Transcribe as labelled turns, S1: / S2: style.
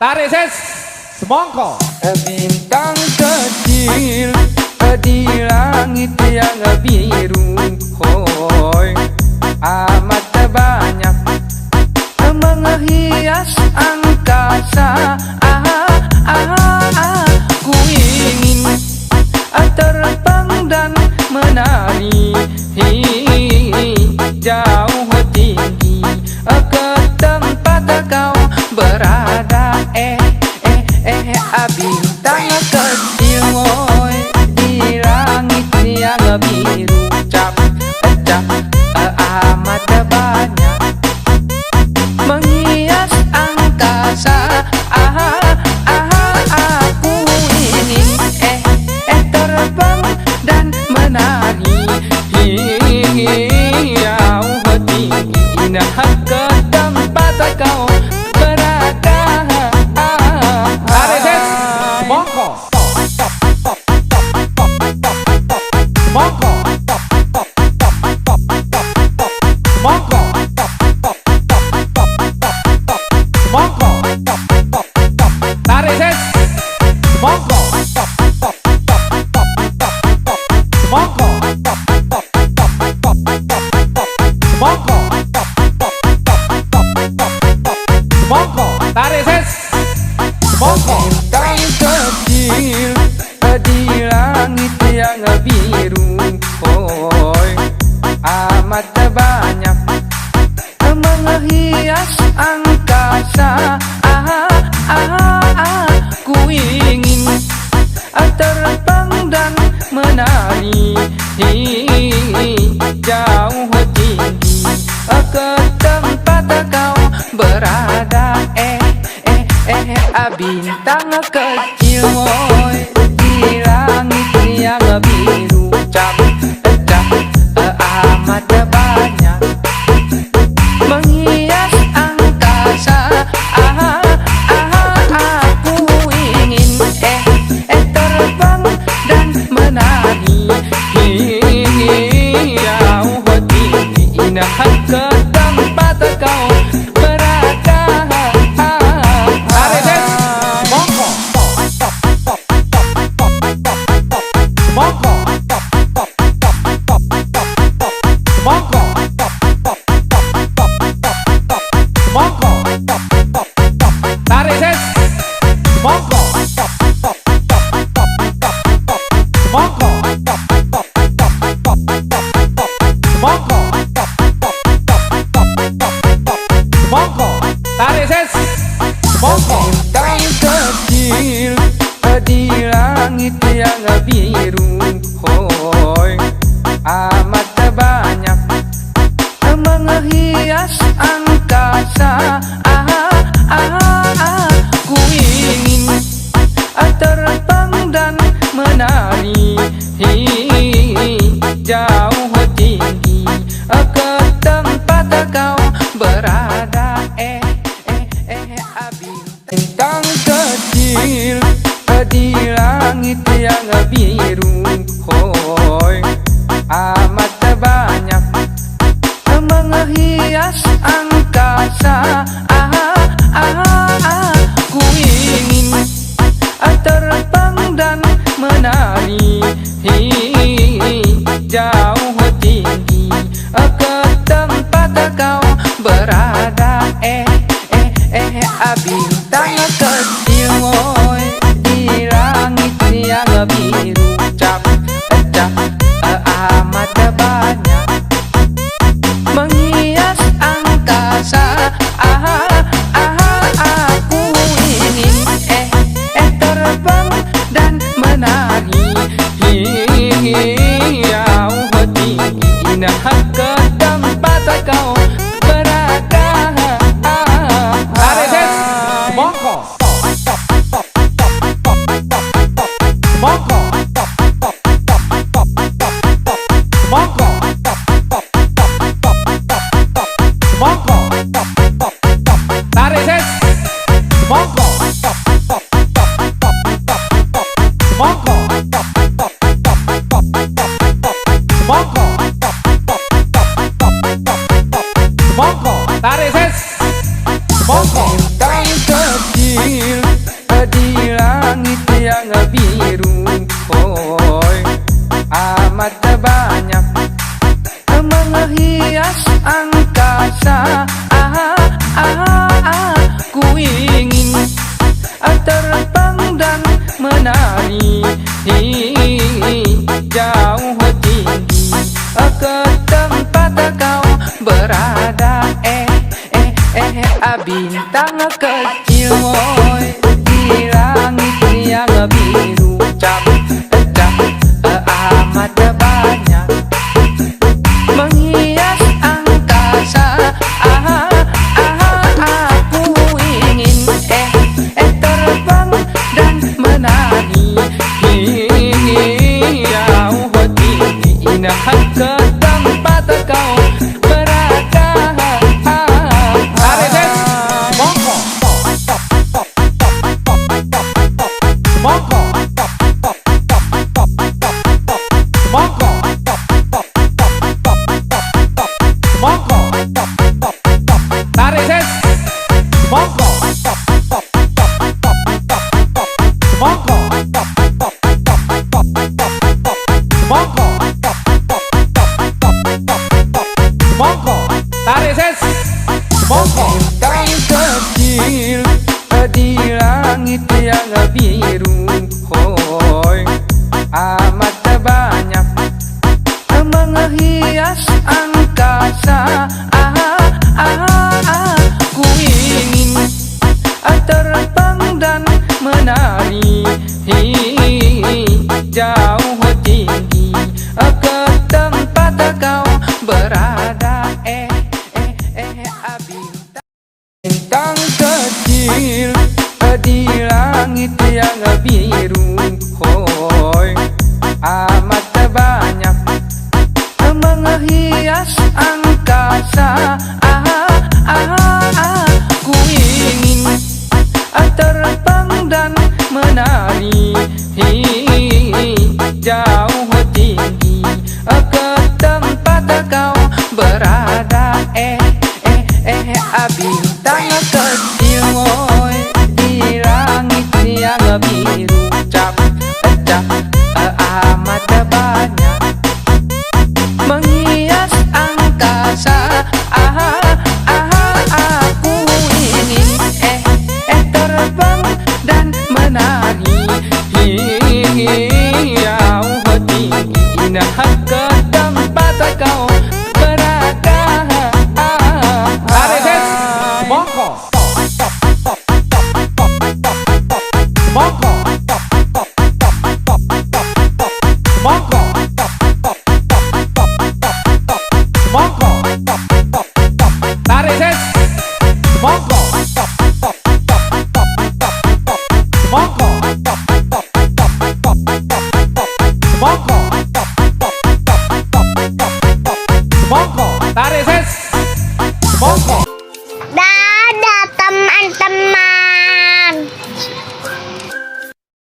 S1: Tarik ses, semongko.
S2: Bintang kecil di langit yang biru, hoi amat banyak menghias angkasa. Ku ingin terbang dan menari jauh tinggi ke tempat kau berada. Bintang kecil woi di langit yang biru, cap amat banyak menghias angkasa. Aku ingin terbang dan menari jauh tinggi ke tempat kau berada.
S1: Mongko, mongko, mongko, mongko, tarik ses, mongko, mongko, mongko, mongko, tarik ses, mongko.
S2: Bintang kecil di langit yang biru, hoi amat banyak menghias angkasa. Ku ingin terbang dan menari jauh tinggi ke tempat kau berada. Bintang kecil woi di langit yang biru, cap amat banyak menghias angkasa. Aku ingin terbang dan menari jauh tinggi ke tempat kau berada.
S1: Mongko, mongko, mongko, tarik ses, mongko, mongko, mongko, mongko, tarik ses, mongko.
S2: Bintang kecil di langit yang biru, hoi amat banyak menghias angkasa. Ku ingin terbang dan menari jauh tinggi ke tempat kau berada. Bintang kecil di langit yang biru, hoi amat banyak menghias angkasa. Ku ingin terbang dan menari jauh tinggi ke tempat kau berada. Bintang kecil woi di langit yang biru, cap amat banyak menghias angkasa. Aku ingin terbang dan menari jauh tinggi ke tempat kau berada.
S1: Tarik ses, mongko, mongko, mongko, mongko, tarik ses, mongko, mongko, mongko, mongko, tarik ses, mongko.
S2: Bintang kecil biru. Hoi, amat banyak menghias angkasa. Ku ingin terbang dan menari jauh tinggi ke tempat kau berada. Bintang kecil woi di langit yang biru, cap amat banyak menghias angkasa. Aku ingin terbang dan menari jauh tinggi ke tempat kau berada. Tarik ses.
S1: Monggo. Monggo. Monggo. Monggo.
S2: Tarik ses.
S1: Monggo.
S2: Bintang kecil di langit yang biru. Hoi, amat banyak menghias angkasa. Ku ingin terbang dan menari jauh tinggi ke tempat kau berada. Bintang kecil di langit yang biru. Hoi, amat banyak menghias angkasa. Ku ingin terbang dan menari jauh tinggi ke tempat kau berada. Bintang kecil woi di langit yang biru, cap amat banyak menghias angkasa. Aku ingin terbang dan menari jauh tinggi ke tempat kau berada.
S1: Monggo. Monggo. Monggo. Monggo.
S2: Tarik ses.
S1: Monggo. Monggo. Monggo.